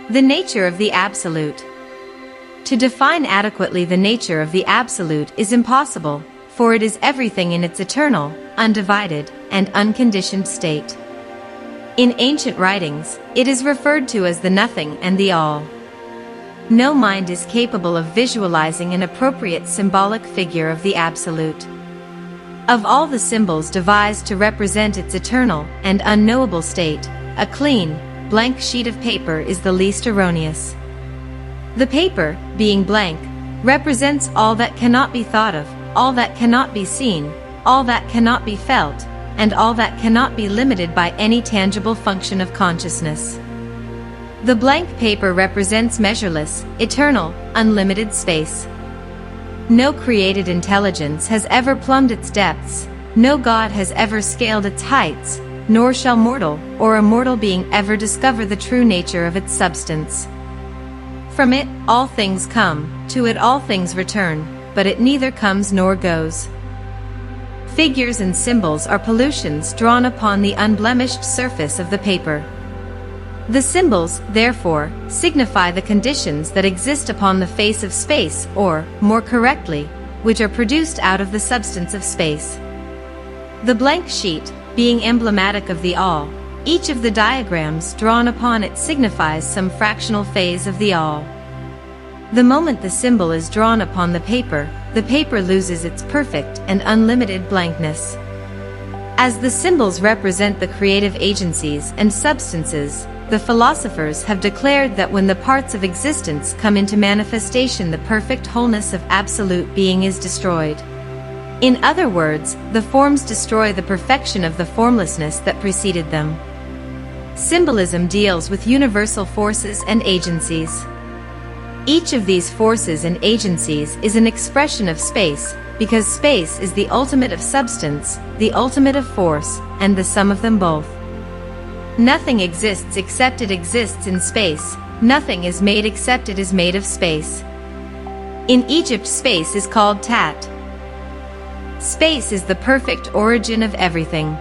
The nature of the absolute. To define adequately the nature of the absolute is impossible, for it is everything in its eternal, undivided, and unconditioned state. In ancient writings, it is referred to as the nothing and the all. No mind is capable of visualizing an appropriate symbolic figure of the absolute. Of all the symbols devised to represent its eternal and unknowable state, a clean, blank sheet of paper is the least erroneous. The paper, being blank, represents all that cannot be thought of, all that cannot be seen, all that cannot be felt, and all that cannot be limited by any tangible function of consciousness. The blank paper represents measureless, eternal, unlimited space. No created intelligence has ever plumbed its depths, no God has ever scaled its heights, nor shall mortal or immortal being ever discover the true nature of its substance. From it, all things come, to it all things return, but it neither comes nor goes. Figures and symbols are pollutions drawn upon the unblemished surface of the paper. The symbols, therefore, signify the conditions that exist upon the face of space, or, more correctly, which are produced out of the substance of space. The blank sheet, being emblematic of the all, each of the diagrams drawn upon it signifies some fractional phase of the all. The moment the symbol is drawn upon the paper loses its perfect and unlimited blankness. As the symbols represent the creative agencies and substances, the philosophers have declared that when the parts of existence come into manifestation, the perfect wholeness of absolute being is destroyed. In other words, the forms destroy the perfection of the formlessness that preceded them. Symbolism deals with universal forces and agencies. Each of these forces and agencies is an expression of space, because space is the ultimate of substance, the ultimate of force, and the sum of them both. Nothing exists except it exists in space, nothing is made except it is made of space. In Egypt, space is called Tat. Space is the perfect origin of everything.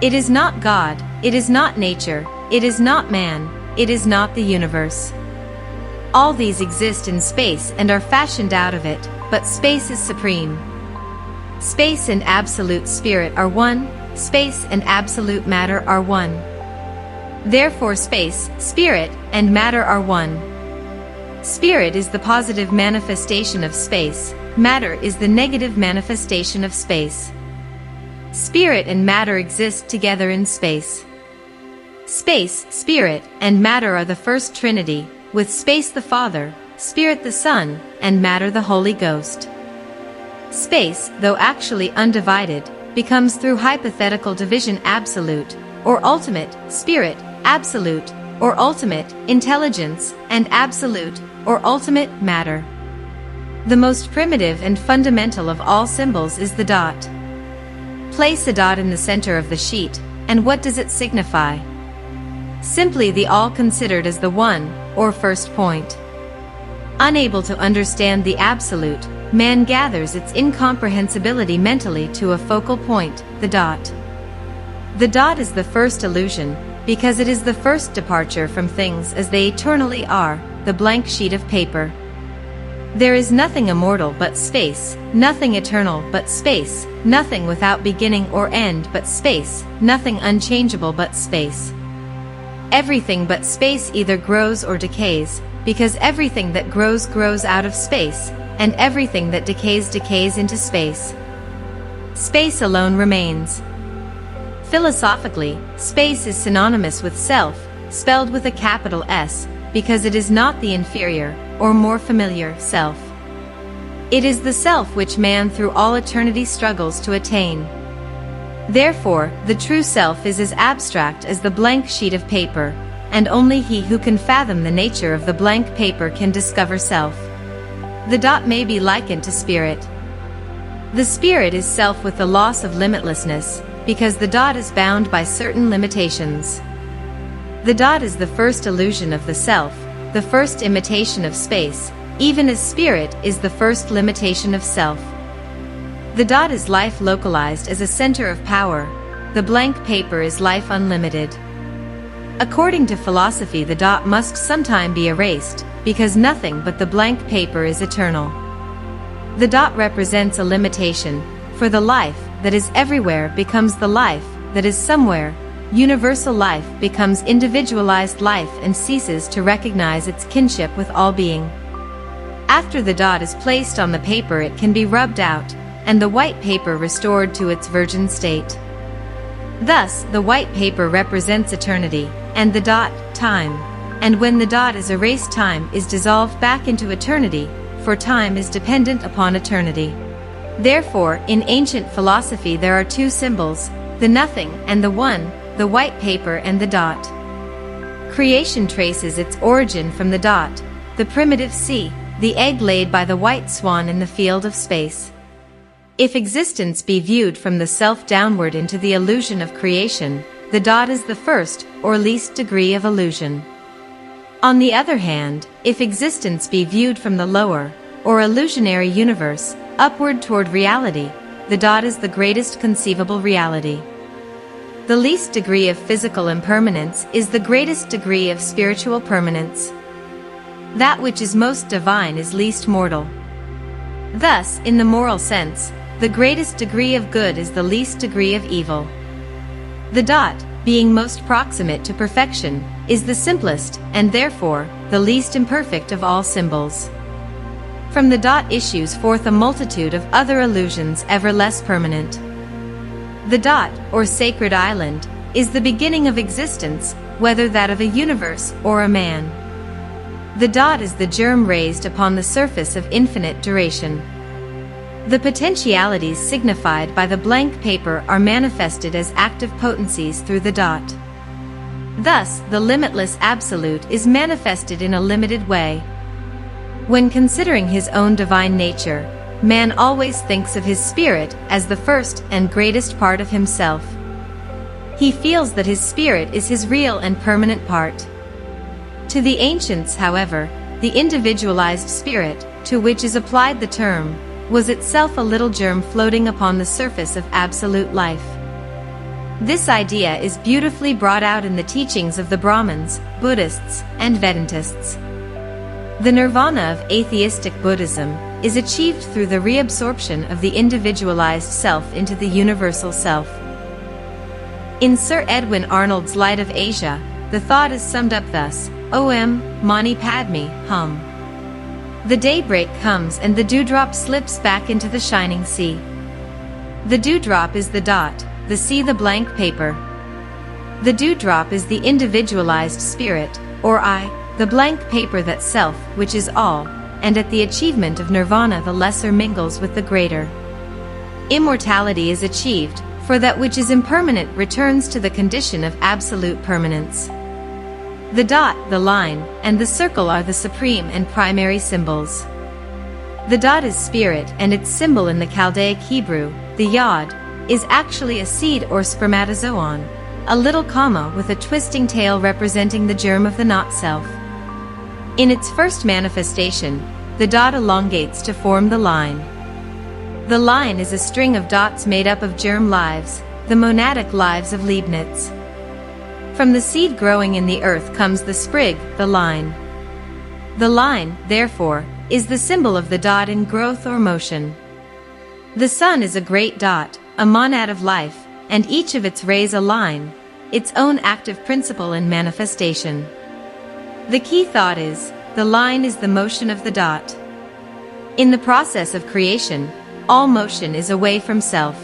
It is not God, it is not nature, it is not man, it is not the universe. All these exist in space and are fashioned out of it, but space is supreme. Space and absolute spirit are one, space and absolute matter are one. Therefore space, spirit, and matter are one. Spirit is the positive manifestation of space, matter is the negative manifestation of space. Spirit and matter exist together in space. Space, spirit, and matter are the first Trinity, with space the Father, spirit the Son, and matter the Holy Ghost. Space, though actually undivided, becomes through hypothetical division absolute, or ultimate, spirit, absolute, or ultimate, intelligence, and absolute, or ultimate, matter. The most primitive and fundamental of all symbols is the dot. Place a dot in the center of the sheet, and what does it signify? Simply the all considered as the one, or first point. Unable to understand the absolute, man gathers its incomprehensibility mentally to a focal point, the dot. The dot is the first illusion, because it is the first departure from things as they eternally are, the blank sheet of paper. There is nothing immortal but space, nothing eternal but space, nothing without beginning or end but space, nothing unchangeable but space. Everything but space either grows or decays, because everything that grows grows out of space, and everything that decays decays into space. Space alone remains. Philosophically, space is synonymous with self, spelled with a capital S, because it is not the inferior, or more familiar, self. It is the self which man through all eternity struggles to attain. Therefore, the true self is as abstract as the blank sheet of paper, and only he who can fathom the nature of the blank paper can discover self. The dot may be likened to spirit. The spirit is self with the loss of limitlessness, because the dot is bound by certain limitations. The dot is the first illusion of the self, the first imitation of space, even as spirit is the first limitation of self. The dot is life localized as a center of power, the blank paper is life unlimited. According to philosophy, the dot must sometime be erased, because nothing but the blank paper is eternal. The dot represents a limitation, for the life that is everywhere becomes the life that is somewhere. Universal life becomes individualized life and ceases to recognize its kinship with all being. After the dot is placed on the paper, it can be rubbed out, and the white paper restored to its virgin state. Thus, the white paper represents eternity, and the dot, time. And when the dot is erased, time is dissolved back into eternity, for time is dependent upon eternity. Therefore, in ancient philosophy there are two symbols, the nothing and the one, the white paper and the dot. Creation traces its origin from the dot, the primitive sea, the egg laid by the white swan in the field of space. If existence be viewed from the self downward into the illusion of creation, the dot is the first or least degree of illusion. On the other hand, if existence be viewed from the lower, or illusionary universe, upward toward reality, the dot is the greatest conceivable reality. The least degree of physical impermanence is the greatest degree of spiritual permanence. That which is most divine is least mortal. Thus, in the moral sense, the greatest degree of good is the least degree of evil. The dot, being most proximate to perfection, is the simplest, and therefore, the least imperfect of all symbols. From the dot issues forth a multitude of other illusions ever less permanent. The dot, or sacred island, is the beginning of existence, whether that of a universe or a man. The dot is the germ raised upon the surface of infinite duration. The potentialities signified by the blank paper are manifested as active potencies through the dot. Thus, the limitless absolute is manifested in a limited way. When considering his own divine nature, man always thinks of his spirit as the first and greatest part of himself. He feels that his spirit is his real and permanent part. To the ancients, however, the individualized spirit, to which is applied the term, was itself a little germ floating upon the surface of absolute life. This idea is beautifully brought out in the teachings of the Brahmins, Buddhists, and Vedantists. The nirvana of atheistic Buddhism is achieved through the reabsorption of the individualized self into the universal self. In Sir Edwin Arnold's Light of Asia, the thought is summed up thus: Om Mani Padme Hum. The daybreak comes and the dewdrop slips back into the shining sea. The dewdrop is the dot, the sea the blank paper. The dewdrop is the individualized spirit, or I, the blank paper, that self, which is all, and at the achievement of nirvana the lesser mingles with the greater. Immortality is achieved, for that which is impermanent returns to the condition of absolute permanence. The dot, the line, and the circle are the supreme and primary symbols. The dot is spirit, and its symbol in the Chaldaic Hebrew, the yod, is actually a seed or spermatozoon, a little comma with a twisting tail representing the germ of the not-self. In its first manifestation, the dot elongates to form the line. The line is a string of dots made up of germ lives, the monadic lives of Leibniz. From the seed growing in the earth comes the sprig, the line. The line, therefore, is the symbol of the dot in growth or motion. The sun is a great dot, a monad of life, and each of its rays a line, its own active principle in manifestation. The key thought is, the line is the motion of the dot. In the process of creation, all motion is away from self.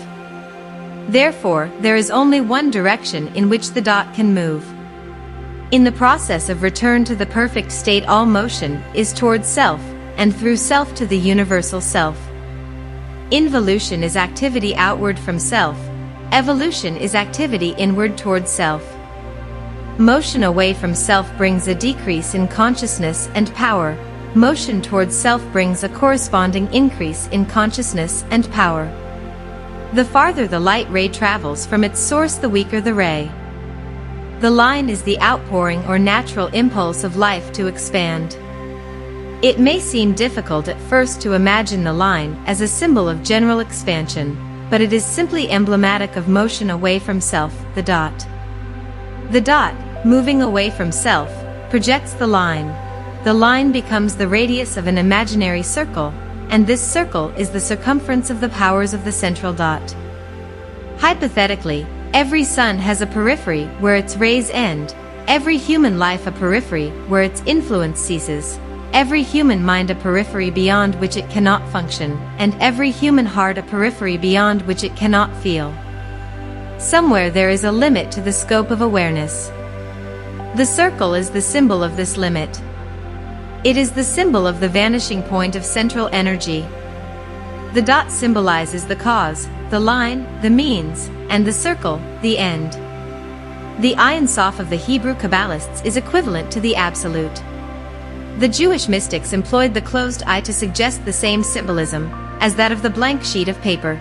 Therefore, there is only one direction in which the dot can move. In the process of return to the perfect state, all motion is towards self, and through self to the universal self. Involution is activity outward from self, evolution is activity inward towards self. Motion away from self brings a decrease in consciousness and power, motion towards self brings a corresponding increase in consciousness and power. The farther the light ray travels from its source, the weaker the ray. The line is the outpouring or natural impulse of life to expand. It may seem difficult at first to imagine the line as a symbol of general expansion, but it is simply emblematic of motion away from self, the dot. The dot, moving away from self, projects the line. The line becomes the radius of an imaginary circle, and this circle is the circumference of the powers of the central dot. Hypothetically, every sun has a periphery where its rays end, every human life a periphery where its influence ceases, every human mind a periphery beyond which it cannot function, and every human heart a periphery beyond which it cannot feel. Somewhere there is a limit to the scope of awareness. The circle is the symbol of this limit. It is the symbol of the vanishing point of central energy. The dot symbolizes the cause, the line, the means, and the circle, the end. The Ein Sof of the Hebrew Kabbalists is equivalent to the Absolute. The Jewish mystics employed the closed eye to suggest the same symbolism as that of the blank sheet of paper.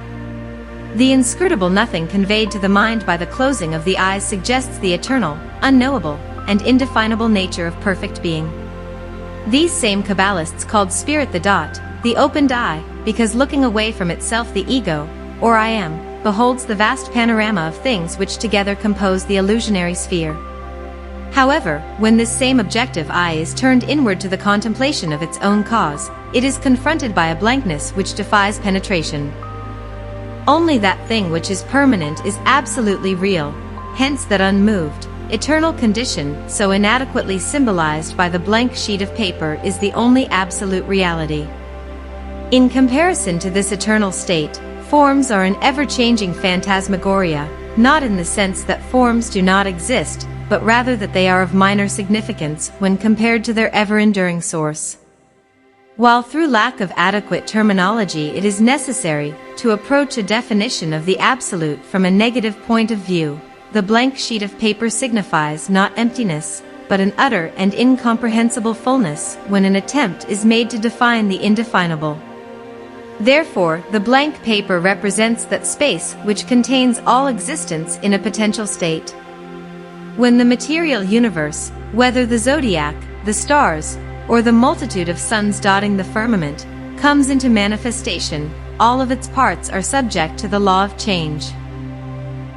The inscrutable nothing conveyed to the mind by the closing of the eyes suggests the eternal, unknowable, and indefinable nature of perfect being. These same Kabbalists called spirit the dot, the opened eye, because looking away from itself the ego, or I am, beholds the vast panorama of things which together compose the illusionary sphere. However, when this same objective eye is turned inward to the contemplation of its own cause, it is confronted by a blankness which defies penetration. Only that thing which is permanent is absolutely real, hence that unmoved, eternal condition, so inadequately symbolized by the blank sheet of paper, is the only absolute reality. In comparison to this eternal state, forms are an ever-changing phantasmagoria, not in the sense that forms do not exist, but rather that they are of minor significance when compared to their ever-enduring source. While through lack of adequate terminology it is necessary to approach a definition of the absolute from a negative point of view, the blank sheet of paper signifies not emptiness, but an utter and incomprehensible fullness when an attempt is made to define the indefinable. Therefore, the blank paper represents that space which contains all existence in a potential state. When the material universe, whether the zodiac, the stars, or the multitude of suns dotting the firmament, comes into manifestation, all of its parts are subject to the law of change.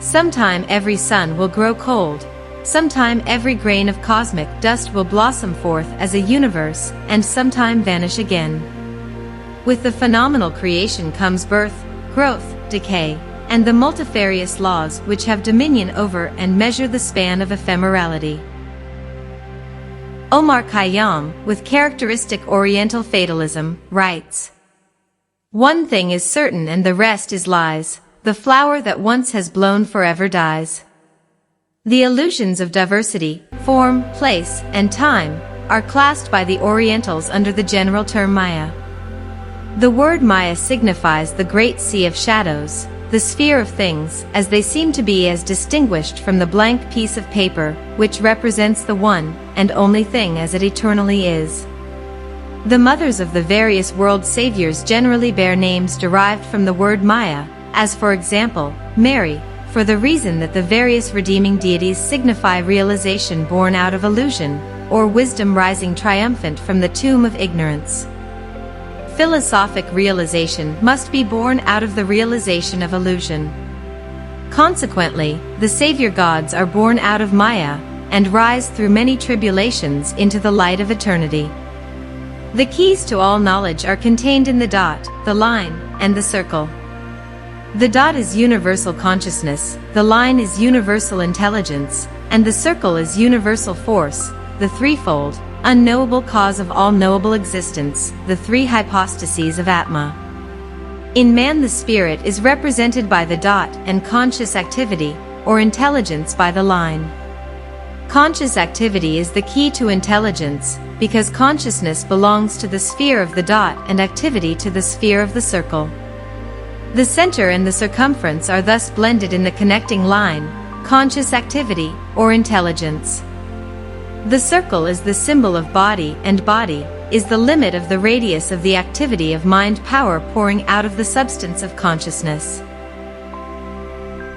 Sometime every sun will grow cold, sometime every grain of cosmic dust will blossom forth as a universe, and sometime vanish again. With the phenomenal creation comes birth, growth, decay, and the multifarious laws which have dominion over and measure the span of ephemerality. Omar Khayyam, with characteristic Oriental fatalism, writes, "One thing is certain and the rest is lies. The flower that once has blown forever dies." The illusions of diversity, form, place, and time are classed by the Orientals under the general term Maya. The word Maya signifies the great sea of shadows, the sphere of things, as they seem to be as distinguished from the blank piece of paper, which represents the one and only thing as it eternally is. The mothers of the various world saviors generally bear names derived from the word Maya, as for example, Mary, for the reason that the various redeeming deities signify realization born out of illusion, or wisdom rising triumphant from the tomb of ignorance. Philosophic realization must be born out of the realization of illusion. Consequently, the savior gods are born out of Maya, and rise through many tribulations into the light of eternity. The keys to all knowledge are contained in the dot, the line, and the circle. The dot is universal consciousness, the line is universal intelligence, and the circle is universal force, the threefold, unknowable cause of all knowable existence, the three hypostases of Atma. In man the spirit is represented by the dot and conscious activity, or intelligence by the line. Conscious activity is the key to intelligence, because consciousness belongs to the sphere of the dot and activity to the sphere of the circle. The center and the circumference are thus blended in the connecting line, conscious activity, or intelligence. The circle is the symbol of body, and body is the limit of the radius of the activity of mind power pouring out of the substance of consciousness.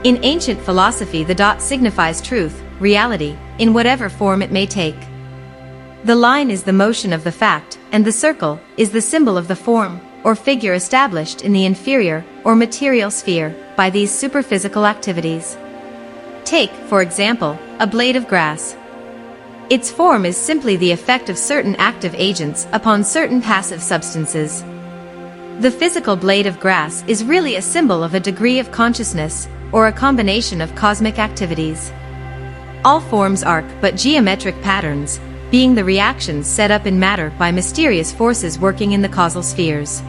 In ancient philosophy, the dot signifies truth, reality, in whatever form it may take. The line is the motion of the fact, and the circle is the symbol of the form, or figure established in the inferior, or material sphere, by these superphysical activities. Take, for example, a blade of grass. Its form is simply the effect of certain active agents upon certain passive substances. The physical blade of grass is really a symbol of a degree of consciousness, or a combination of cosmic activities. All forms are but geometric patterns, being the reactions set up in matter by mysterious forces working in the causal spheres.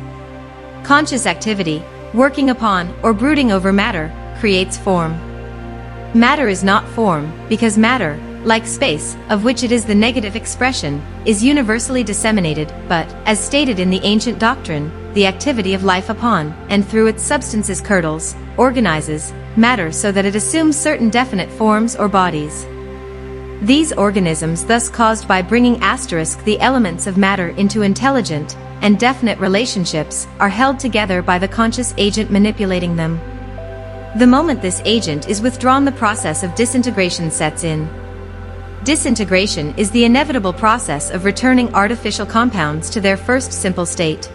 Conscious activity, working upon or brooding over matter, creates form. Matter is not form, because matter, like space, of which it is the negative expression, is universally disseminated, but, as stated in the ancient doctrine, the activity of life upon, and through its substances curdles, organizes, matter so that it assumes certain definite forms or bodies. These organisms thus caused by bringing the elements of matter into intelligent and definite relationships are held together by the conscious agent manipulating them. The moment this agent is withdrawn, the process of disintegration sets in. Disintegration is the inevitable process of returning artificial compounds to their first simple state.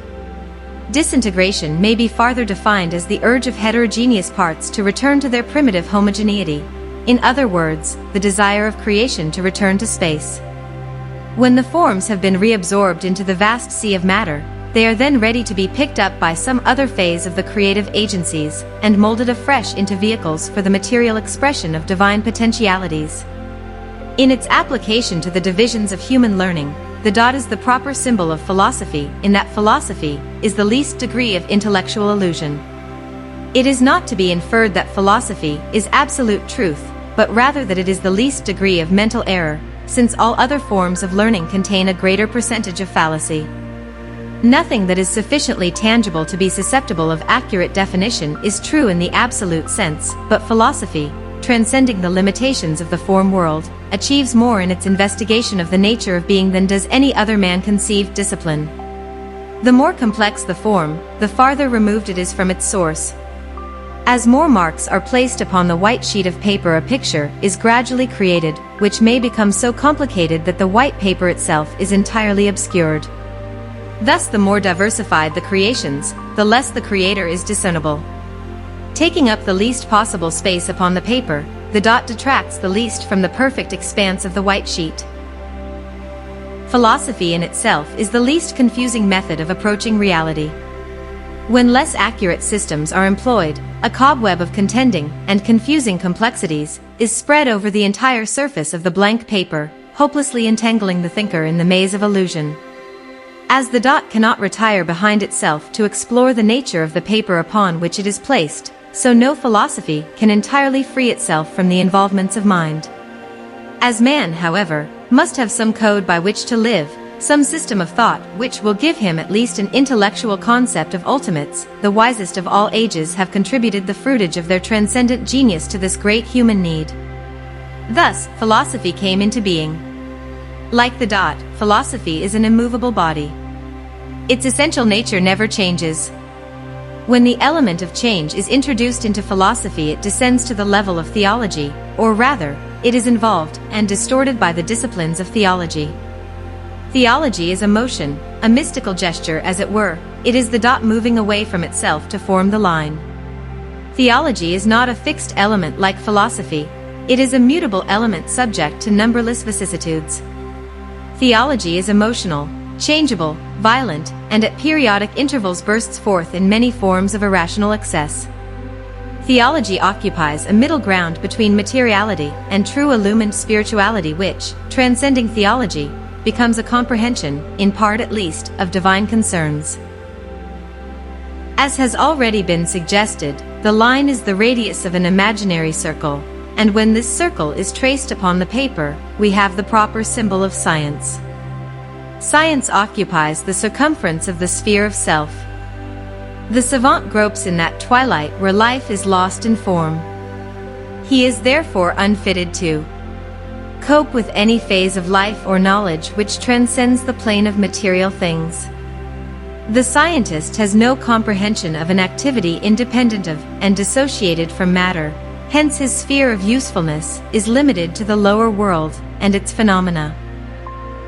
Disintegration may be farther defined as the urge of heterogeneous parts to return to their primitive homogeneity. In other words, the desire of creation to return to space. When the forms have been reabsorbed into the vast sea of matter, they are then ready to be picked up by some other phase of the creative agencies, and molded afresh into vehicles for the material expression of divine potentialities. In its application to the divisions of human learning, the dot is the proper symbol of philosophy, in that philosophy is the least degree of intellectual illusion. It is not to be inferred that philosophy is absolute truth, but rather that it is the least degree of mental error, since all other forms of learning contain a greater percentage of fallacy. Nothing that is sufficiently tangible to be susceptible of accurate definition is true in the absolute sense, but philosophy, transcending the limitations of the form world, achieves more in its investigation of the nature of being than does any other man-conceived discipline. The more complex the form, the farther removed it is from its source. As more marks are placed upon the white sheet of paper, a picture is gradually created, which may become so complicated that the white paper itself is entirely obscured. Thus, the more diversified the creations, the less the creator is discernible. Taking up the least possible space upon the paper, the dot detracts the least from the perfect expanse of the white sheet. Philosophy in itself is the least confusing method of approaching reality. When less accurate systems are employed, a cobweb of contending and confusing complexities is spread over the entire surface of the blank paper, hopelessly entangling the thinker in the maze of illusion. As the dot cannot retire behind itself to explore the nature of the paper upon which it is placed, so no philosophy can entirely free itself from the involvements of mind. As man, however, must have some code by which to live, some system of thought which will give him at least an intellectual concept of ultimates, the wisest of all ages have contributed the fruitage of their transcendent genius to this great human need. Thus, philosophy came into being. Like the dot, philosophy is an immovable body. Its essential nature never changes. When the element of change is introduced into philosophy, it descends to the level of theology, or rather, it is involved and distorted by the disciplines of theology. Theology is a motion, a mystical gesture as it were. It is the dot moving away from itself to form the line. Theology is not a fixed element like philosophy. It is a mutable element subject to numberless vicissitudes. Theology is emotional, changeable, violent, and at periodic intervals bursts forth in many forms of irrational excess. Theology occupies a middle ground between materiality and true illumined spirituality which, transcending theology, becomes a comprehension, in part at least, of divine concerns. As has already been suggested, the line is the radius of an imaginary circle, and when this circle is traced upon the paper, we have the proper symbol of science. Science occupies the circumference of the sphere of self. The savant gropes in that twilight where life is lost in form. He is therefore unfitted to cope with any phase of life or knowledge which transcends the plane of material things. The scientist has no comprehension of an activity independent of and dissociated from matter, hence his sphere of usefulness is limited to the lower world and its phenomena.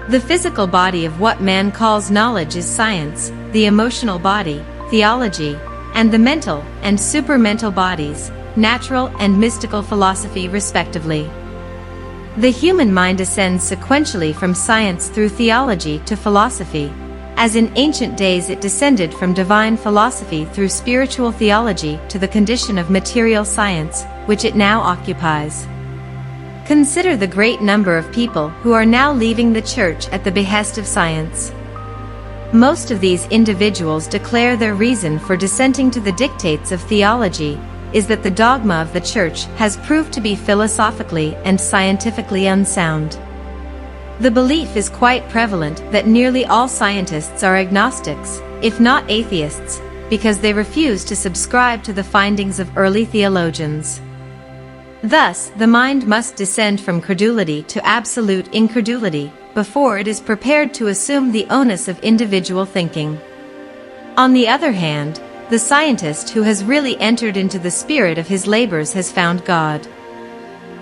The physical body of what man calls knowledge is science, the emotional body, theology, and the mental and supermental bodies, natural and mystical philosophy respectively. The human mind ascends sequentially from science through theology to philosophy, as in ancient days it descended from divine philosophy through spiritual theology to the condition of material science, which it now occupies. Consider the great number of people who are now leaving the church at the behest of science. Most of these individuals declare their reason for dissenting to the dictates of theology is that the dogma of the church has proved to be philosophically and scientifically unsound. The belief is quite prevalent that nearly all scientists are agnostics, if not atheists, because they refuse to subscribe to the findings of early theologians. Thus, the mind must descend from credulity to absolute incredulity before it is prepared to assume the onus of individual thinking. On the other hand, the scientist who has really entered into the spirit of his labors has found God.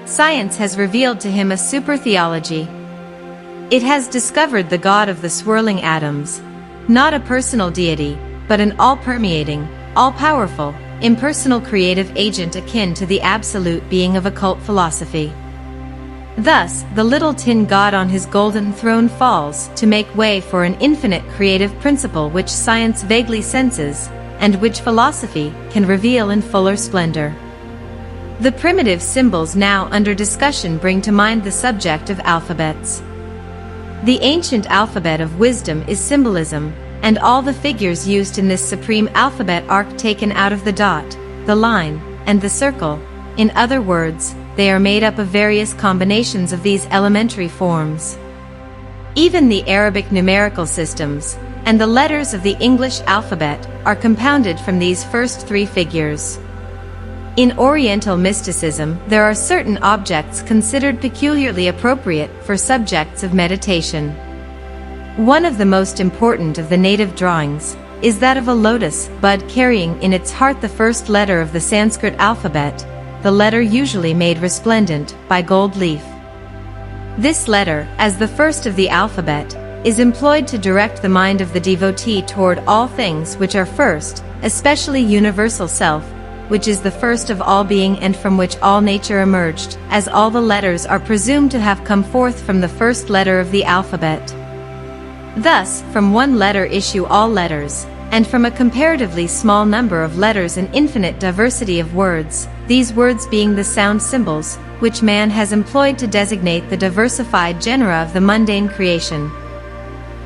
Science has revealed to him a super-theology. It has discovered the God of the swirling atoms, not a personal deity, but an all-permeating, all-powerful, impersonal creative agent akin to the absolute being of occult philosophy. Thus, the little tin god on his golden throne falls to make way for an infinite creative principle which science vaguely senses, and which philosophy can reveal in fuller splendor. The primitive symbols now under discussion bring to mind the subject of alphabets. The ancient alphabet of wisdom is symbolism, and all the figures used in this supreme alphabet are taken out of the dot, the line, and the circle. In other words, they are made up of various combinations of these elementary forms. Even the Arabic numerical systems, and the letters of the English alphabet, are compounded from these first three figures. In Oriental mysticism, there are certain objects considered peculiarly appropriate for subjects of meditation. One of the most important of the native drawings is that of a lotus bud carrying in its heart the first letter of the Sanskrit alphabet, the letter usually made resplendent by gold leaf. This letter, as the first of the alphabet, is employed to direct the mind of the devotee toward all things which are first, especially universal self, which is the first of all being and from which all nature emerged, as all the letters are presumed to have come forth from the first letter of the alphabet. Thus, from one letter issue all letters, and from a comparatively small number of letters an infinite diversity of words, these words being the sound symbols, which man has employed to designate the diversified genera of the mundane creation.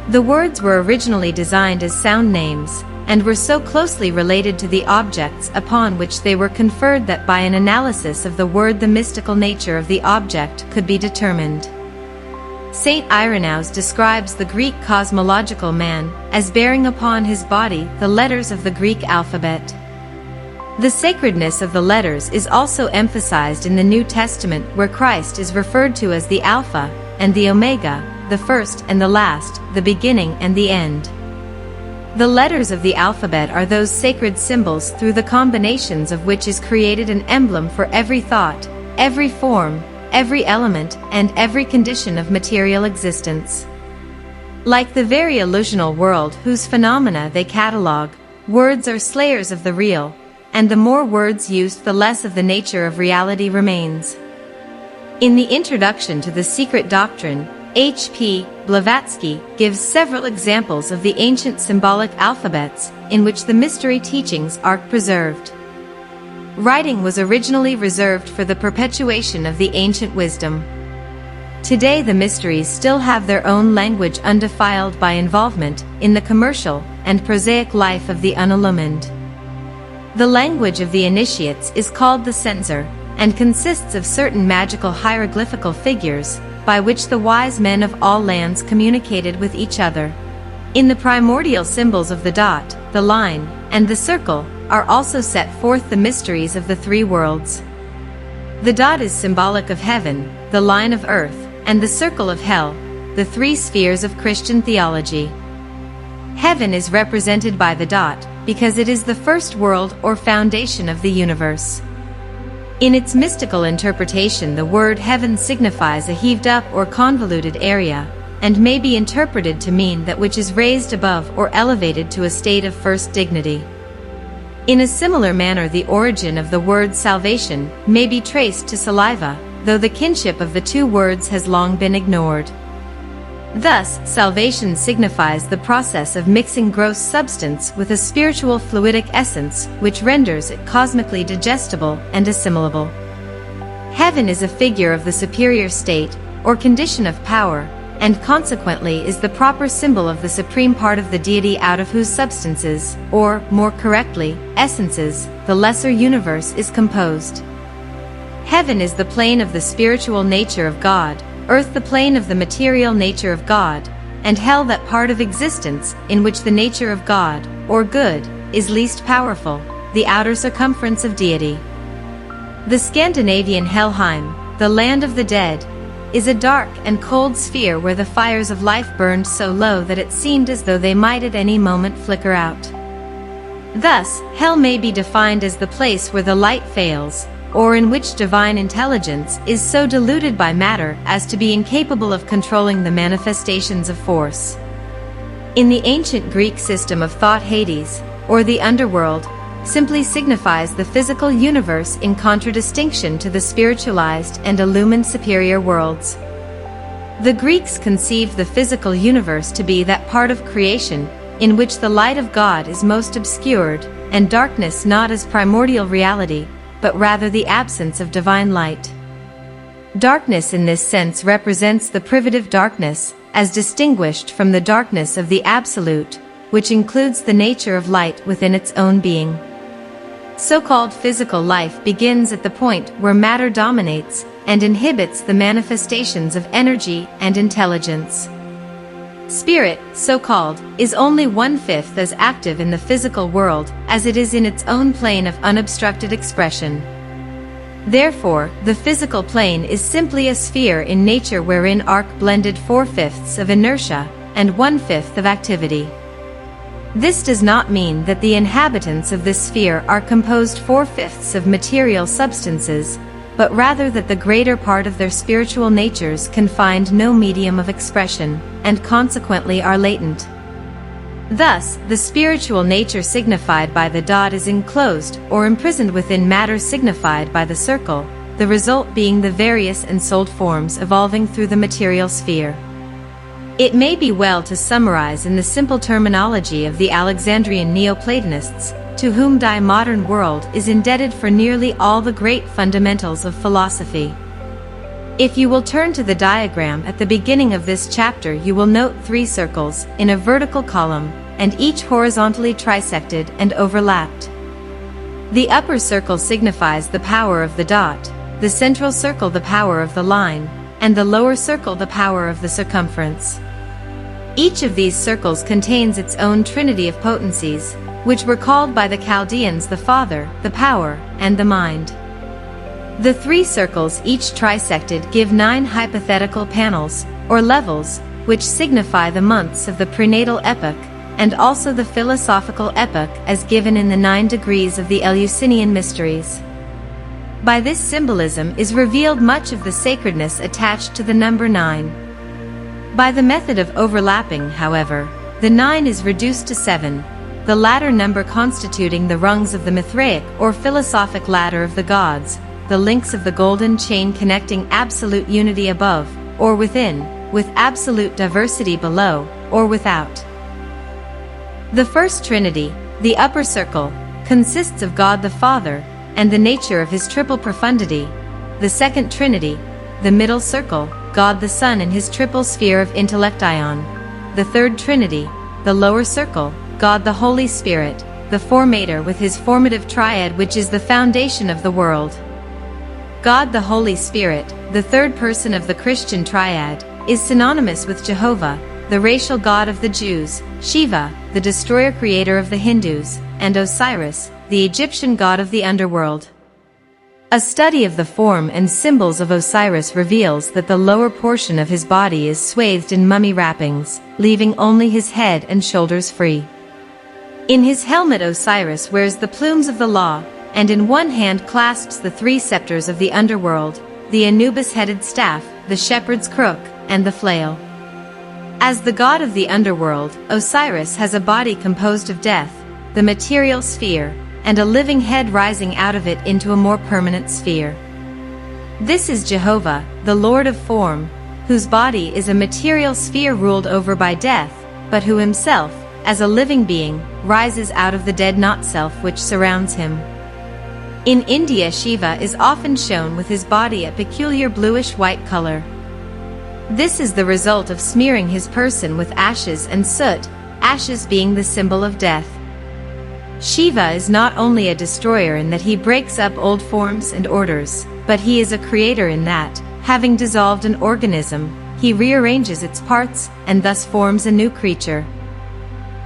The words were originally designed as sound names, and were so closely related to the objects upon which they were conferred that by an analysis of the word the mystical nature of the object could be determined. Saint Irenaeus describes the Greek cosmological man as bearing upon his body the letters of the Greek alphabet. The sacredness of the letters is also emphasized in the New Testament, where Christ is referred to as the Alpha and the Omega, the first and the last, the beginning and the end. The letters of the alphabet are those sacred symbols through the combinations of which is created an emblem for every thought, every form, every element, and every condition of material existence. Like the very illusional world whose phenomena they catalogue, words are slayers of the real, and the more words used the less of the nature of reality remains. In the introduction to the Secret Doctrine, H.P. Blavatsky gives several examples of the ancient symbolic alphabets in which the mystery teachings are preserved. Writing was originally reserved for the perpetuation of the ancient wisdom. Today the mysteries still have their own language undefiled by involvement in the commercial and prosaic life of the unillumined. The language of the initiates is called the censor, and consists of certain magical hieroglyphical figures by which the wise men of all lands communicated with each other. In the primordial symbols of the dot, the line, and the circle are also set forth the mysteries of the three worlds. The dot is symbolic of heaven, the line of earth, and the circle of hell, the three spheres of Christian theology. Heaven is represented by the dot because it is the first world or foundation of the universe. In its mystical interpretation, the word heaven signifies a heaved-up or convoluted area, and may be interpreted to mean that which is raised above or elevated to a state of first dignity. In a similar manner, the origin of the word salvation may be traced to saliva, though the kinship of the two words has long been ignored. Thus, salvation signifies the process of mixing gross substance with a spiritual fluidic essence, which renders it cosmically digestible and assimilable. Heaven is a figure of the superior state, or condition of power, and consequently is the proper symbol of the supreme part of the deity out of whose substances, or, more correctly, essences, the lesser universe is composed. Heaven is the plane of the spiritual nature of God, earth the plane of the material nature of God, and hell that part of existence in which the nature of God, or good, is least powerful, the outer circumference of deity. The Scandinavian Helheim, the land of the dead, is a dark and cold sphere where the fires of life burned so low that it seemed as though they might at any moment flicker out. Thus, hell may be defined as the place where the light fails, or in which divine intelligence is so diluted by matter as to be incapable of controlling the manifestations of force. In the ancient Greek system of thought, Hades, or the underworld, simply signifies the physical universe in contradistinction to the spiritualized and illumined superior worlds. The Greeks conceived the physical universe to be that part of creation in which the light of God is most obscured, and darkness not as primordial reality, but rather the absence of divine light. Darkness in this sense represents the privative darkness, as distinguished from the darkness of the Absolute, which includes the nature of light within its own being. So-called physical life begins at the point where matter dominates and inhibits the manifestations of energy and intelligence. Spirit, so-called, is only 1/5 as active in the physical world as it is in its own plane of unobstructed expression. Therefore, the physical plane is simply a sphere in nature wherein arc blended 4/5 of inertia and 1/5 of activity. This does not mean that the inhabitants of this sphere are composed 4/5 of material substances, but rather that the greater part of their spiritual natures can find no medium of expression, and consequently are latent. Thus, the spiritual nature signified by the dot is enclosed or imprisoned within matter signified by the circle, the result being the various ensouled forms evolving through the material sphere. It may be well to summarize in the simple terminology of the Alexandrian Neoplatonists, to whom the modern world is indebted for nearly all the great fundamentals of philosophy. If you will turn to the diagram at the beginning of this chapter, you will note 3 circles in a vertical column, and each horizontally trisected and overlapped. The upper circle signifies the power of the dot, the central circle the power of the line, and the lower circle the power of the circumference. Each of these circles contains its own trinity of potencies, which were called by the Chaldeans the Father, the Power, and the Mind. The 3 circles each trisected give 9 hypothetical panels, or levels, which signify the months of the prenatal epoch, and also the philosophical epoch as given in the 9 degrees of the Eleusinian mysteries. By this symbolism is revealed much of the sacredness attached to the number 9. By the method of overlapping, however, the 9 is reduced to 7, the latter number constituting the rungs of the Mithraic or philosophic ladder of the gods, the links of the golden chain connecting absolute unity above, or within, with absolute diversity below, or without. The first trinity, the upper circle, consists of God the Father, and the nature of his triple profundity. The second trinity, the middle circle, God the Son and his triple sphere of intellection. The third trinity, the lower circle, God the Holy Spirit, the formator with his formative triad which is the foundation of the world. God the Holy Spirit, the third person of the Christian triad, is synonymous with Jehovah, the racial god of the Jews, Shiva, the destroyer creator of the Hindus, and Osiris, the Egyptian god of the underworld. A study of the form and symbols of Osiris reveals that the lower portion of his body is swathed in mummy wrappings, leaving only his head and shoulders free. In his helmet Osiris wears the plumes of the law, and in one hand clasps the 3 scepters of the underworld, the Anubis-headed staff, the shepherd's crook, and the flail. As the god of the underworld, Osiris has a body composed of death, the material sphere, and a living head rising out of it into a more permanent sphere. This is Jehovah, the Lord of form, whose body is a material sphere ruled over by death, but who himself, as a living being, rises out of the dead not-self which surrounds him. In India, Shiva is often shown with his body a peculiar bluish-white color. This is the result of smearing his person with ashes and soot, ashes being the symbol of death. Shiva is not only a destroyer in that he breaks up old forms and orders, but he is a creator in that, having dissolved an organism, he rearranges its parts and thus forms a new creature.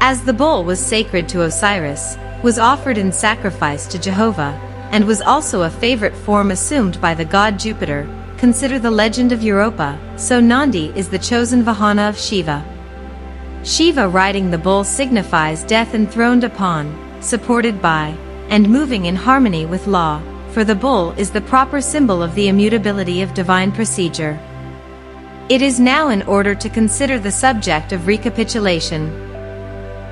As the bull was sacred to Osiris, was offered in sacrifice to Jehovah, and was also a favorite form assumed by the god Jupiter, consider the legend of Europa, so Nandi is the chosen Vahana of Shiva. Shiva riding the bull signifies death enthroned upon, supported by, and moving in harmony with law, for the bull is the proper symbol of the immutability of divine procedure. It is now in order to consider the subject of recapitulation.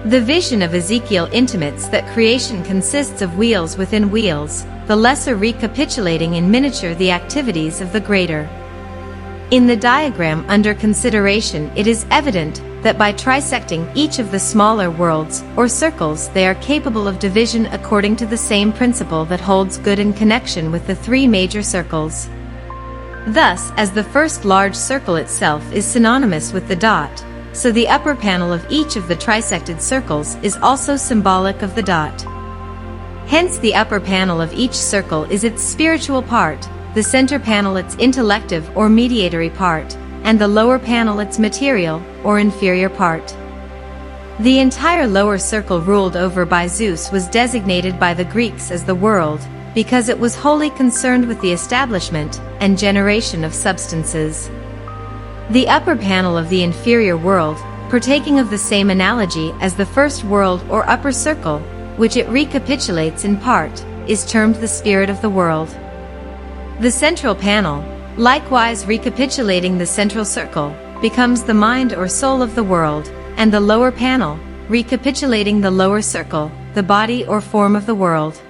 The vision of Ezekiel intimates that creation consists of wheels within wheels, the lesser recapitulating in miniature the activities of the greater. In the diagram under consideration, it is evident that by trisecting each of the smaller worlds, or circles, they are capable of division according to the same principle that holds good in connection with the three major circles. Thus, as the first large circle itself is synonymous with the dot, so the upper panel of each of the trisected circles is also symbolic of the dot. Hence the upper panel of each circle is its spiritual part, the center panel its intellective or mediatory part, and the lower panel its material or inferior part. The entire lower circle ruled over by Zeus was designated by the Greeks as the world, because it was wholly concerned with the establishment and generation of substances. The upper panel of the inferior world, partaking of the same analogy as the first world or upper circle, which it recapitulates in part, is termed the spirit of the world. The central panel, likewise recapitulating the central circle, becomes the mind or soul of the world, and the lower panel, recapitulating the lower circle, the body or form of the world.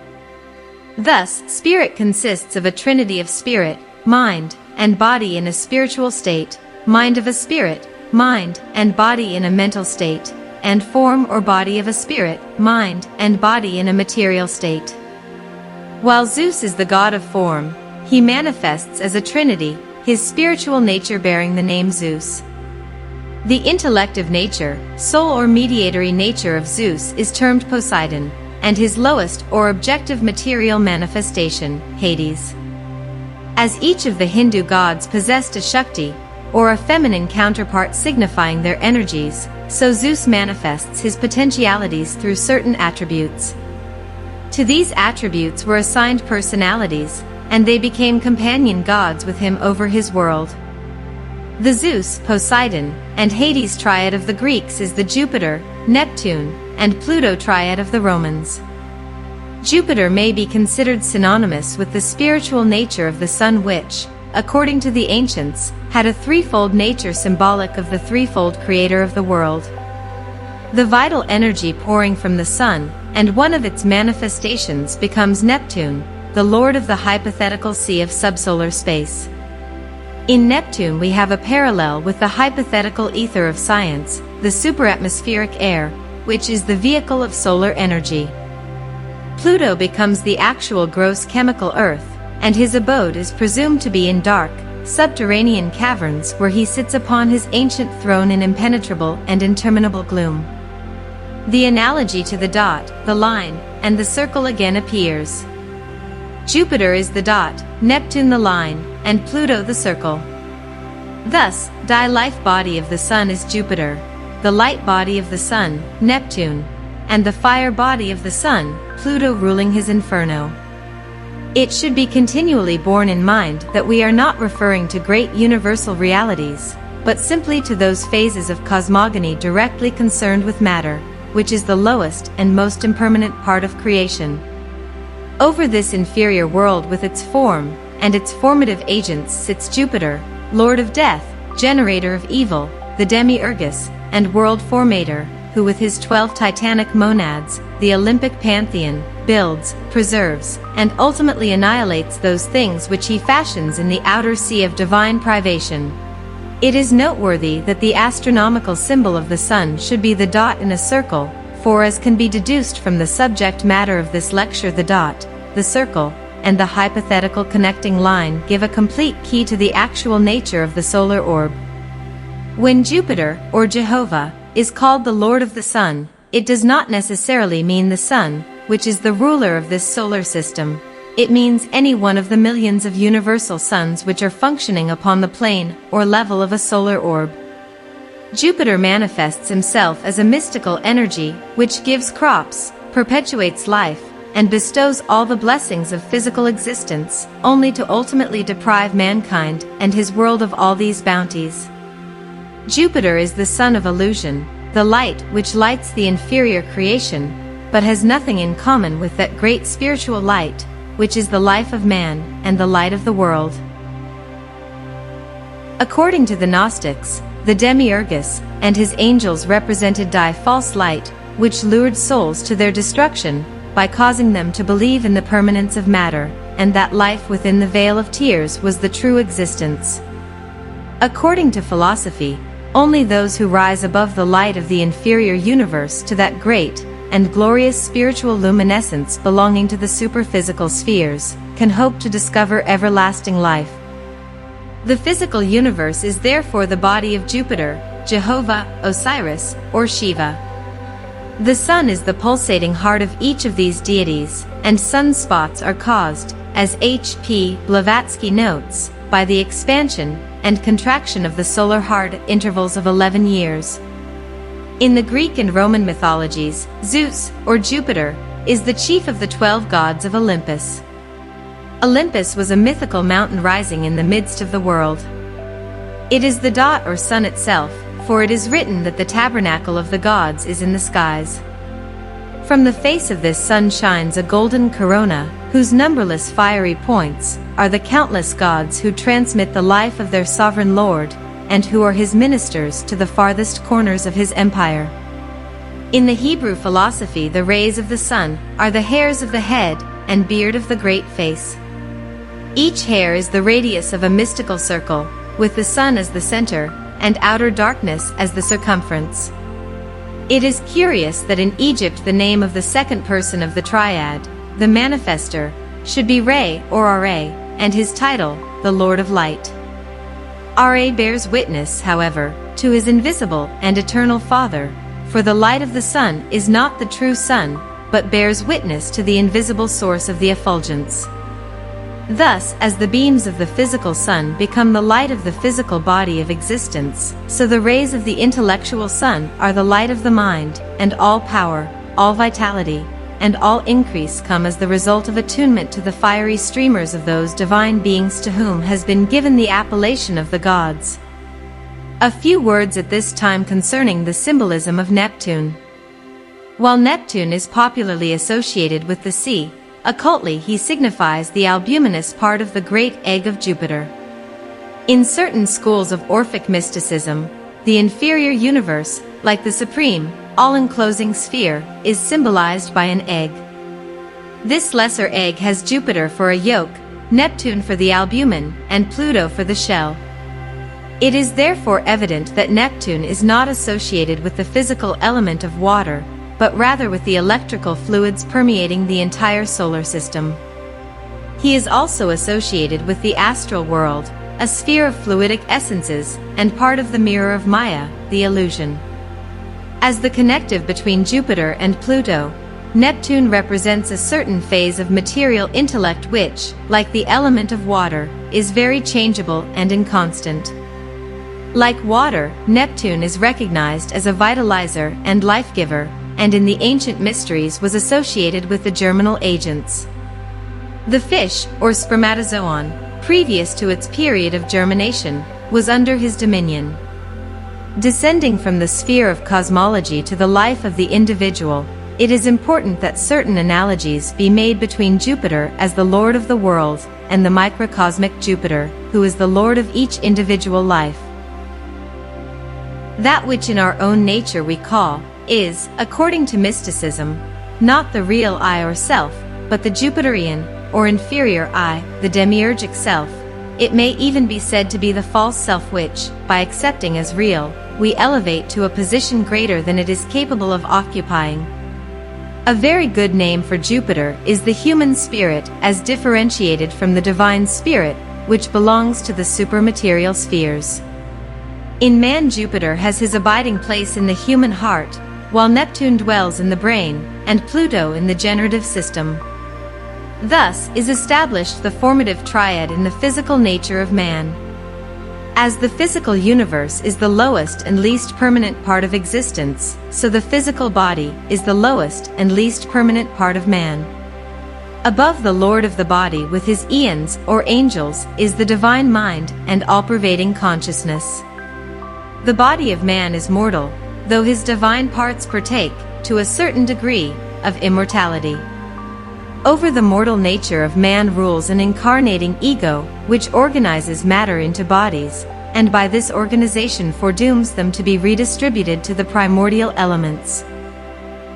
Thus, spirit consists of a trinity of spirit, mind, and body in a spiritual state, mind of a spirit, mind, and body in a mental state, and form or body of a spirit, mind, and body in a material state. While Zeus is the god of form, he manifests as a trinity, his spiritual nature bearing the name Zeus. The intellective nature, soul or mediatory nature of Zeus is termed Poseidon, and his lowest or objective material manifestation, Hades. As each of the Hindu gods possessed a Shakti, or a feminine counterpart signifying their energies, so Zeus manifests his potentialities through certain attributes. To these attributes were assigned personalities, and they became companion gods with him over his world. The Zeus, Poseidon, and Hades triad of the Greeks is the Jupiter, Neptune, and Pluto triad of the Romans. Jupiter may be considered synonymous with the spiritual nature of the sun which, according to the ancients, had a threefold nature symbolic of the threefold creator of the world. The vital energy pouring from the sun, and one of its manifestations becomes Neptune, the lord of the hypothetical sea of subsolar space. In Neptune we have a parallel with the hypothetical ether of science, the superatmospheric air, which is the vehicle of solar energy. Pluto becomes the actual gross chemical earth, and his abode is presumed to be in dark, subterranean caverns where he sits upon his ancient throne in impenetrable and interminable gloom. The analogy to the dot, the line, and the circle again appears. Jupiter is the dot, Neptune the line, and Pluto the circle. Thus, the life body of the sun is Jupiter, the light body of the sun, Neptune, and the fire body of the sun, Pluto ruling his inferno. It should be continually borne in mind that we are not referring to great universal realities, but simply to those phases of cosmogony directly concerned with matter, which is the lowest and most impermanent part of creation. Over this inferior world with its form, and its formative agents sits Jupiter, lord of death, generator of evil, the demiurgus, and world formator, who with his 12 titanic monads, the Olympic pantheon, builds, preserves, and ultimately annihilates those things which he fashions in the outer sea of divine privation. It is noteworthy that the astronomical symbol of the sun should be the dot in a circle, for as can be deduced from the subject matter of this lecture, the dot, the circle, and the hypothetical connecting line give a complete key to the actual nature of the solar orb. When Jupiter, or Jehovah, is called the Lord of the Sun, it does not necessarily mean the Sun, which is the ruler of this solar system. It means any one of the millions of universal suns which are functioning upon the plane or level of a solar orb. Jupiter manifests himself as a mystical energy which gives crops, perpetuates life, and bestows all the blessings of physical existence, only to ultimately deprive mankind and his world of all these bounties. Jupiter is the sun of illusion, the light which lights the inferior creation, but has nothing in common with that great spiritual light, which is the life of man and the light of the world. According to the Gnostics, the Demiurgus and his angels represented false light, which lured souls to their destruction by causing them to believe in the permanence of matter, and that life within the veil of tears was the true existence. According to philosophy, only those who rise above the light of the inferior universe to that great and glorious spiritual luminescence belonging to the superphysical spheres can hope to discover everlasting life. The physical universe is therefore the body of Jupiter, Jehovah, Osiris, or Shiva. The sun is the pulsating heart of each of these deities, and sunspots are caused, as H.P. Blavatsky notes, by the expansion and contraction of the solar heart at intervals of 11 years. In the Greek and Roman mythologies, Zeus, or Jupiter, is the chief of the 12 gods of Olympus. Olympus was a mythical mountain rising in the midst of the world. It is the dot or sun itself, for it is written that the tabernacle of the gods is in the skies. From the face of this sun shines a golden corona, whose numberless fiery points are the countless gods who transmit the life of their sovereign Lord, and who are his ministers to the farthest corners of his empire. In the Hebrew philosophy, the rays of the sun are the hairs of the head and beard of the great face. Each hair is the radius of a mystical circle, with the sun as the center, and outer darkness as the circumference. It is curious that in Egypt the name of the second person of the triad, the manifester, should be Re or Ra, and his title, the Lord of Light. Ra bears witness, however, to his invisible and eternal Father, for the light of the sun is not the true sun, but bears witness to the invisible source of the effulgence. Thus, as the beams of the physical sun become the light of the physical body of existence, so the rays of the intellectual sun are the light of the mind, and all power, all vitality, and all increase come as the result of attunement to the fiery streamers of those divine beings to whom has been given the appellation of the gods. A few words at this time concerning the symbolism of Neptune. While Neptune is popularly associated with the sea, occultly he signifies the albuminous part of the great egg of Jupiter. In certain schools of Orphic mysticism, the inferior universe, like the supreme, all-enclosing sphere, is symbolized by an egg. This lesser egg has Jupiter for a yolk, Neptune for the albumen, and Pluto for the shell. It is therefore evident that Neptune is not associated with the physical element of water, but rather with the electrical fluids permeating the entire solar system. He is also associated with the astral world, a sphere of fluidic essences, and part of the mirror of Maya, the illusion. As the connective between Jupiter and Pluto, Neptune represents a certain phase of material intellect which, like the element of water, is very changeable and inconstant. Like water, Neptune is recognized as a vitalizer and life-giver, and in the ancient mysteries was associated with the germinal agents. The fish, or spermatozoon, previous to its period of germination, was under his dominion. Descending from the sphere of cosmology to the life of the individual, it is important that certain analogies be made between Jupiter as the Lord of the world and the microcosmic Jupiter, who is the Lord of each individual life. That which in our own nature we call, is, according to mysticism, not the real I or self, but the Jupiterian, or inferior I, the demiurgic self. It may even be said to be the false self which, by accepting as real, we elevate to a position greater than it is capable of occupying. A very good name for Jupiter is the human spirit as differentiated from the divine spirit, which belongs to the supermaterial spheres. In man, Jupiter has his abiding place in the human heart, while Neptune dwells in the brain, and Pluto in the generative system. Thus is established the formative triad in the physical nature of man. As the physical universe is the lowest and least permanent part of existence, so the physical body is the lowest and least permanent part of man. Above the Lord of the body with his eons or angels is the divine mind and all-pervading consciousness. The body of man is mortal, though his divine parts partake, to a certain degree, of immortality. Over the mortal nature of man rules an incarnating ego, which organizes matter into bodies, and by this organization foredooms them to be redistributed to the primordial elements.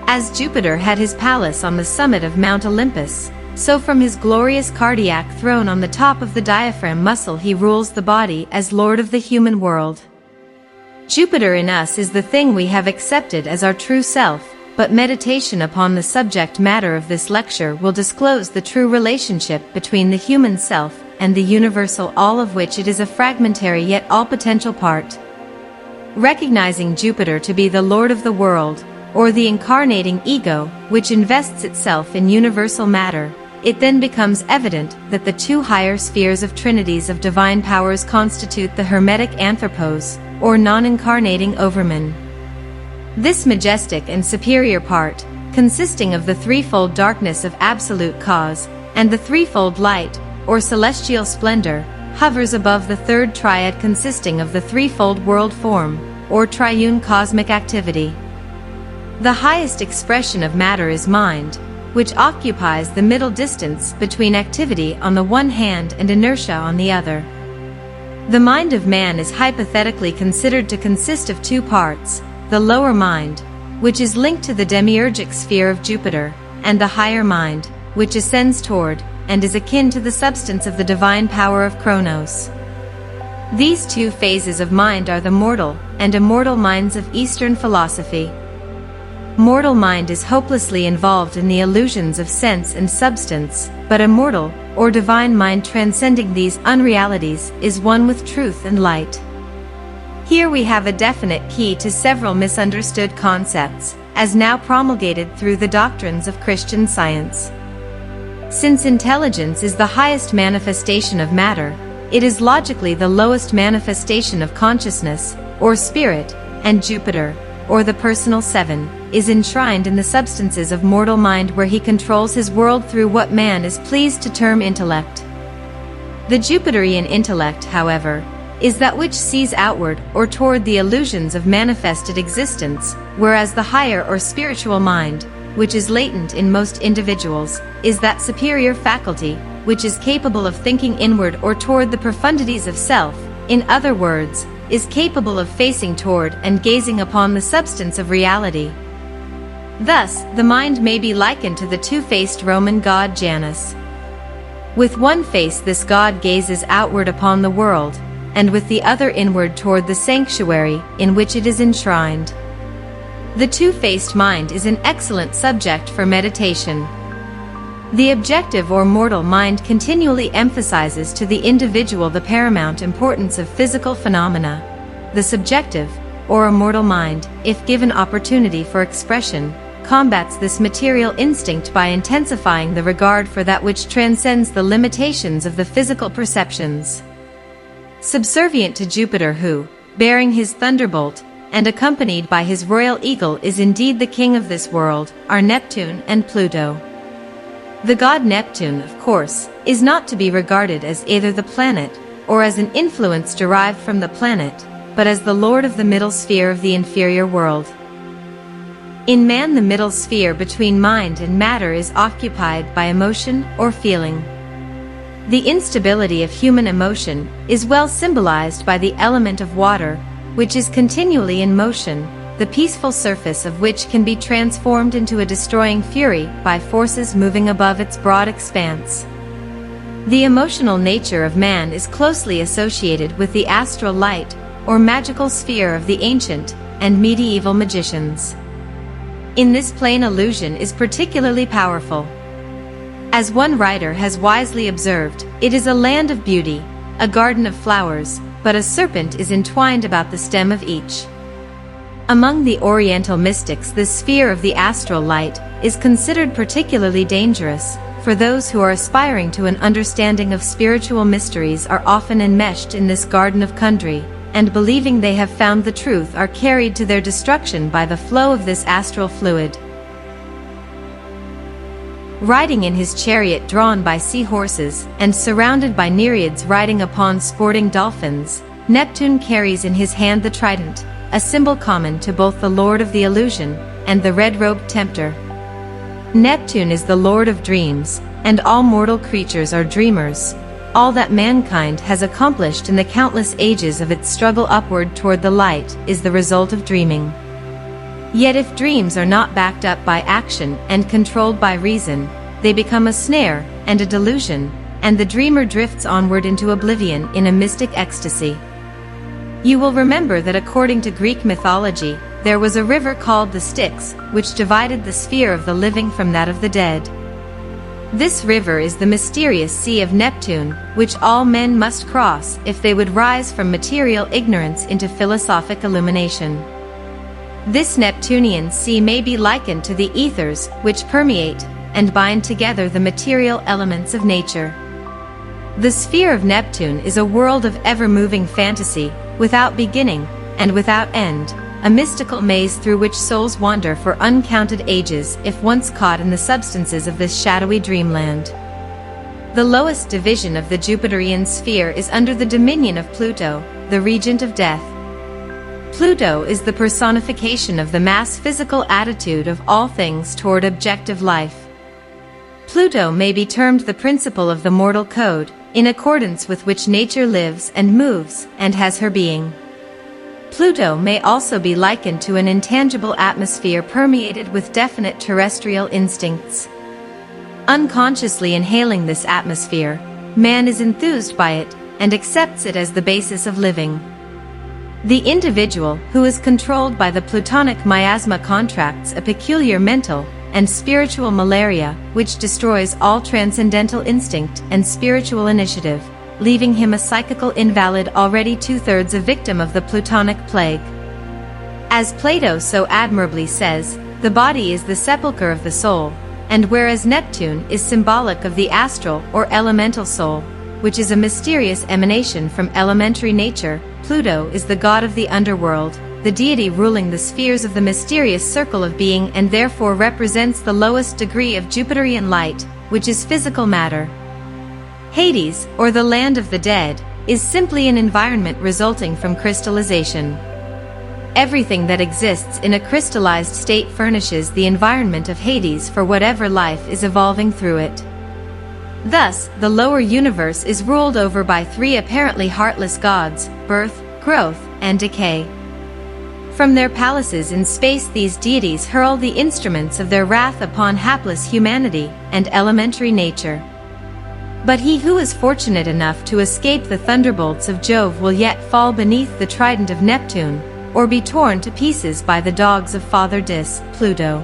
As Jupiter had his palace on the summit of Mount Olympus, so from his glorious cardiac throne on the top of the diaphragm muscle he rules the body as Lord of the human world. Jupiter in us is the thing we have accepted as our true self, but meditation upon the subject matter of this lecture will disclose the true relationship between the human self and the universal, all of which it is a fragmentary yet all-potential part. Recognizing Jupiter to be the Lord of the world, or the incarnating ego, which invests itself in universal matter, it then becomes evident that the two higher spheres of trinities of divine powers constitute the Hermetic Anthropos, or non-incarnating Overman. This majestic and superior part, consisting of the threefold darkness of absolute cause, and the threefold light, or celestial splendor, hovers above the third triad consisting of the threefold world form, or triune cosmic activity. The highest expression of matter is mind, which occupies the middle distance between activity on the one hand and inertia on the other. The mind of man is hypothetically considered to consist of two parts: the lower mind, which is linked to the demiurgic sphere of Jupiter, and the higher mind, which ascends toward, and is akin to the substance of the divine power of Kronos. These two phases of mind are the mortal and immortal minds of Eastern philosophy. Mortal mind is hopelessly involved in the illusions of sense and substance, but immortal, or divine mind transcending these unrealities, is one with truth and light. Here we have a definite key to several misunderstood concepts, as now promulgated through the doctrines of Christian Science. Since intelligence is the highest manifestation of matter, it is logically the lowest manifestation of consciousness, or spirit, and Jupiter, or the personal seven, is enshrined in the substances of mortal mind, where he controls his world through what man is pleased to term intellect. The Jupiterian intellect, however, is that which sees outward or toward the illusions of manifested existence, whereas the higher or spiritual mind, which is latent in most individuals, is that superior faculty, which is capable of thinking inward or toward the profundities of self, in other words, is capable of facing toward and gazing upon the substance of reality. Thus, the mind may be likened to the two-faced Roman god Janus. With one face this god gazes outward upon the world, and with the other inward toward the sanctuary in which it is enshrined. The two-faced mind is an excellent subject for meditation. The objective or mortal mind continually emphasizes to the individual the paramount importance of physical phenomena. The subjective, or immortal mind, if given opportunity for expression, combats this material instinct by intensifying the regard for that which transcends the limitations of the physical perceptions. Subservient to Jupiter, who, bearing his thunderbolt, and accompanied by his royal eagle, is indeed the king of this world, are Neptune and Pluto. The god Neptune, of course, is not to be regarded as either the planet, or as an influence derived from the planet, but as the lord of the middle sphere of the inferior world. In man, the middle sphere between mind and matter is occupied by emotion or feeling. The instability of human emotion is well symbolized by the element of water, which is continually in motion, the peaceful surface of which can be transformed into a destroying fury by forces moving above its broad expanse. The emotional nature of man is closely associated with the astral light, or magical sphere of the ancient and medieval magicians. In this plane, illusion is particularly powerful. As one writer has wisely observed, it is a land of beauty, a garden of flowers, but a serpent is entwined about the stem of each. Among the Oriental mystics, the sphere of the astral light is considered particularly dangerous, for those who are aspiring to an understanding of spiritual mysteries are often enmeshed in this garden of Kundry, and believing they have found the truth are carried to their destruction by the flow of this astral fluid. Riding in his chariot drawn by seahorses and surrounded by nereids riding upon sporting dolphins, Neptune carries in his hand the trident, a symbol common to both the Lord of the Illusion and the red-robed tempter. Neptune is the Lord of dreams, and all mortal creatures are dreamers. All that mankind has accomplished in the countless ages of its struggle upward toward the light is the result of dreaming. Yet if dreams are not backed up by action and controlled by reason, they become a snare and a delusion, and the dreamer drifts onward into oblivion in a mystic ecstasy. You will remember that according to Greek mythology, there was a river called the Styx, which divided the sphere of the living from that of the dead. This river is the mysterious Sea of Neptune, which all men must cross if they would rise from material ignorance into philosophic illumination. This Neptunian sea may be likened to the ethers, which permeate and bind together the material elements of nature. The sphere of Neptune is a world of ever-moving fantasy, without beginning and without end, a mystical maze through which souls wander for uncounted ages if once caught in the substances of this shadowy dreamland. The lowest division of the Jupiterian sphere is under the dominion of Pluto, the regent of death. Pluto is the personification of the mass physical attitude of all things toward objective life. Pluto may be termed the principle of the mortal code, in accordance with which nature lives and moves and has her being. Pluto may also be likened to an intangible atmosphere permeated with definite terrestrial instincts. Unconsciously inhaling this atmosphere, man is enthused by it and accepts it as the basis of living. The individual who is controlled by the Plutonic miasma contracts a peculiar mental and spiritual malaria which destroys all transcendental instinct and spiritual initiative, leaving him a psychical invalid, already two-thirds a victim of the Plutonic plague. As Plato so admirably says, the body is the sepulchre of the soul, and whereas Neptune is symbolic of the astral or elemental soul, which is a mysterious emanation from elementary nature, Pluto is the god of the underworld, the deity ruling the spheres of the mysterious circle of being, and therefore represents the lowest degree of Jupiterian light, which is physical matter. Hades, or the land of the dead, is simply an environment resulting from crystallization. Everything that exists in a crystallized state furnishes the environment of Hades for whatever life is evolving through it. Thus, the lower universe is ruled over by three apparently heartless gods: birth, growth, and decay. From their palaces in space, these deities hurl the instruments of their wrath upon hapless humanity and elementary nature. But he who is fortunate enough to escape the thunderbolts of Jove will yet fall beneath the trident of Neptune, or be torn to pieces by the dogs of Father Dis, Pluto.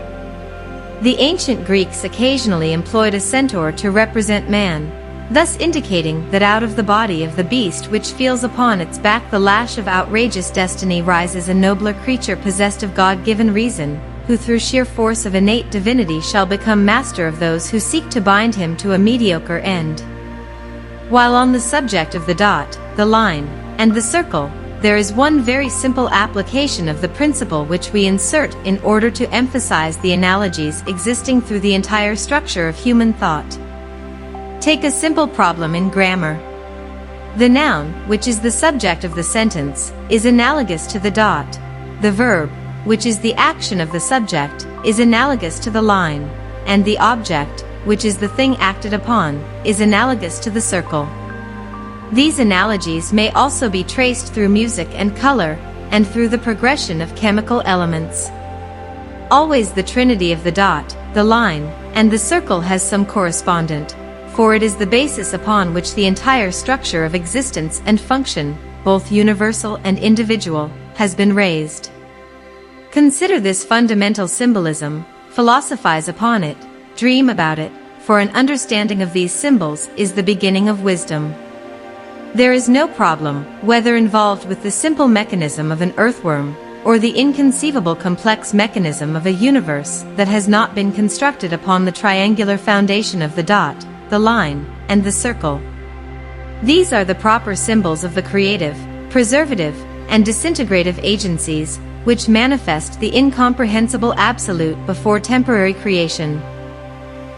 The ancient Greeks occasionally employed a centaur to represent man, thus indicating that out of the body of the beast which feels upon its back the lash of outrageous destiny rises a nobler creature possessed of God-given reason, who through sheer force of innate divinity shall become master of those who seek to bind him to a mediocre end. While on the subject of the dot, the line, and the circle, there is one very simple application of the principle which we insert in order to emphasize the analogies existing through the entire structure of human thought. Take a simple problem in grammar. The noun, which is the subject of the sentence, is analogous to the dot. The verb, which is the action of the subject, is analogous to the line, and the object, which is the thing acted upon, is analogous to the circle. These analogies may also be traced through music and color, and through the progression of chemical elements. Always the trinity of the dot, the line, and the circle has some correspondent, for it is the basis upon which the entire structure of existence and function, both universal and individual, has been raised. Consider this fundamental symbolism, philosophize upon it, dream about it, for an understanding of these symbols is the beginning of wisdom. There is no problem, whether involved with the simple mechanism of an earthworm, or the inconceivable complex mechanism of a universe that has not been constructed upon the triangular foundation of the dot, the line, and the circle. These are the proper symbols of the creative, preservative, and disintegrative agencies, which manifest the incomprehensible absolute before temporary creation.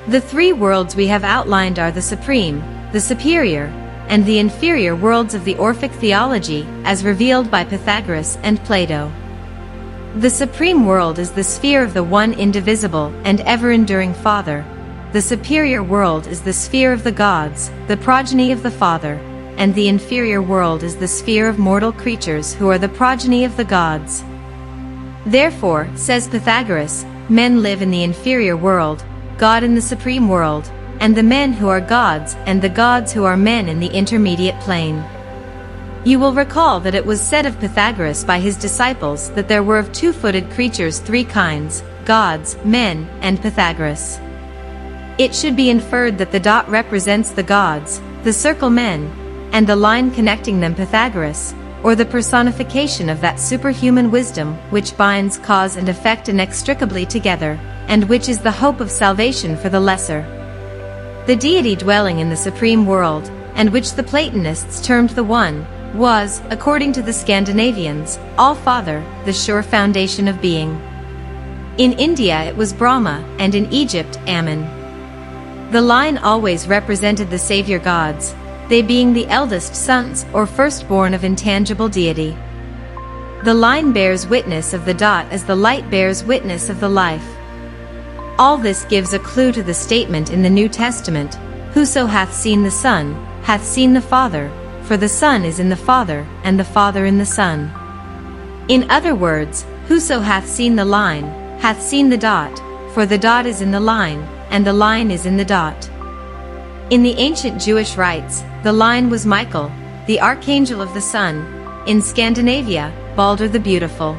The three worlds we have outlined are the supreme, the superior, and the inferior worlds of the Orphic theology, as revealed by Pythagoras and Plato. The supreme world is the sphere of the one indivisible and ever-enduring Father. The superior world is the sphere of the gods, the progeny of the Father, and the inferior world is the sphere of mortal creatures who are the progeny of the gods. Therefore, says Pythagoras, men live in the inferior world, God in the supreme world, and the men who are gods and the gods who are men in the intermediate plane. You will recall that it was said of Pythagoras by his disciples that there were of two-footed creatures three kinds, gods, men, and Pythagoras. It should be inferred that the dot represents the gods, the circle men, and the line connecting them Pythagoras, or the personification of that superhuman wisdom which binds cause and effect inextricably together, and which is the hope of salvation for the lesser. The deity dwelling in the supreme world, and which the Platonists termed the One, was, according to the Scandinavians, All-Father, the sure foundation of being. In India it was Brahma, and in Egypt, Ammon. The line always represented the savior gods, they being the eldest sons or firstborn of intangible deity. The line bears witness of the dot as the light bears witness of the life. All this gives a clue to the statement in the New Testament, "Whoso hath seen the Son, hath seen the Father, for the Son is in the Father, and the Father in the Son." In other words, whoso hath seen the line, hath seen the dot, for the dot is in the line, and the line is in the dot. In the ancient Jewish rites, the line was Michael, the archangel of the sun, in Scandinavia, Balder the Beautiful.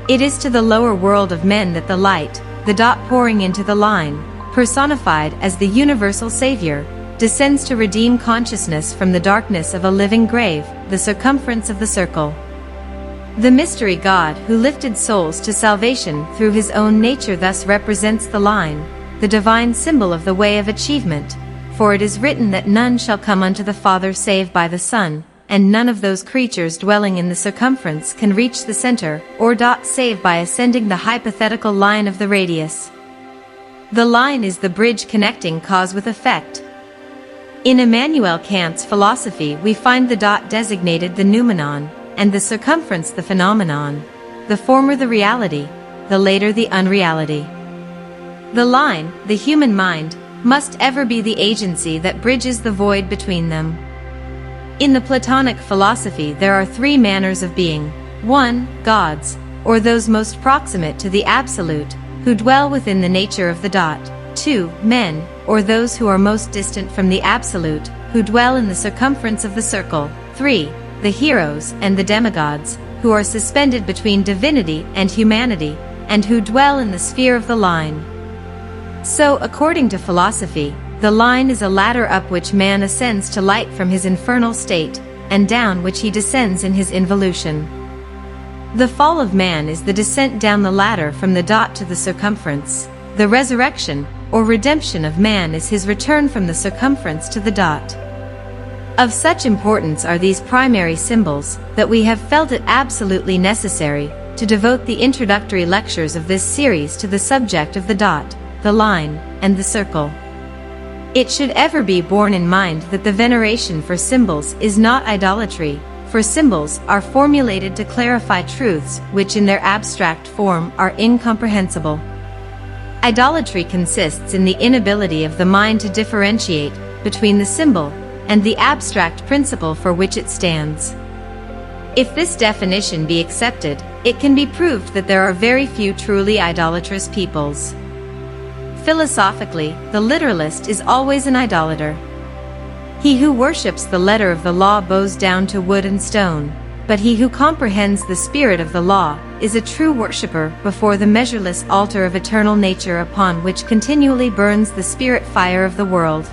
It is to the lower world of men that the light, the dot pouring into the line, personified as the universal savior, descends to redeem consciousness from the darkness of a living grave, the circumference of the circle. The mystery God who lifted souls to salvation through his own nature thus represents the line, the divine symbol of the way of achievement, for it is written that none shall come unto the Father save by the Son, and none of those creatures dwelling in the circumference can reach the center, or dot save by ascending the hypothetical line of the radius. The line is the bridge connecting cause with effect. In Immanuel Kant's philosophy we find the dot designated the noumenon, and the circumference the phenomenon, the former the reality, the later the unreality. The line, the human mind, must ever be the agency that bridges the void between them. In the Platonic philosophy there are three manners of being: 1. Gods, or those most proximate to the Absolute, who dwell within the nature of the dot. 2. Men, or those who are most distant from the Absolute, who dwell in the circumference of the circle. 3. The heroes and the demigods, who are suspended between divinity and humanity, and who dwell in the sphere of the line. So, according to philosophy, the line is a ladder up which man ascends to light from his infernal state, and down which he descends in his involution. The fall of man is the descent down the ladder from the dot to the circumference. The resurrection, or redemption of man is his return from the circumference to the dot. Of such importance are these primary symbols, that we have felt it absolutely necessary to devote the introductory lectures of this series to the subject of the dot, the line, and the circle. It should ever be borne in mind that the veneration for symbols is not idolatry, for symbols are formulated to clarify truths which in their abstract form are incomprehensible. Idolatry consists in the inability of the mind to differentiate between the symbol and the abstract principle for which it stands. If this definition be accepted, it can be proved that there are very few truly idolatrous peoples. Philosophically, the literalist is always an idolater. He who worships the letter of the law bows down to wood and stone, but he who comprehends the spirit of the law is a true worshipper before the measureless altar of eternal nature upon which continually burns the spirit fire of the world.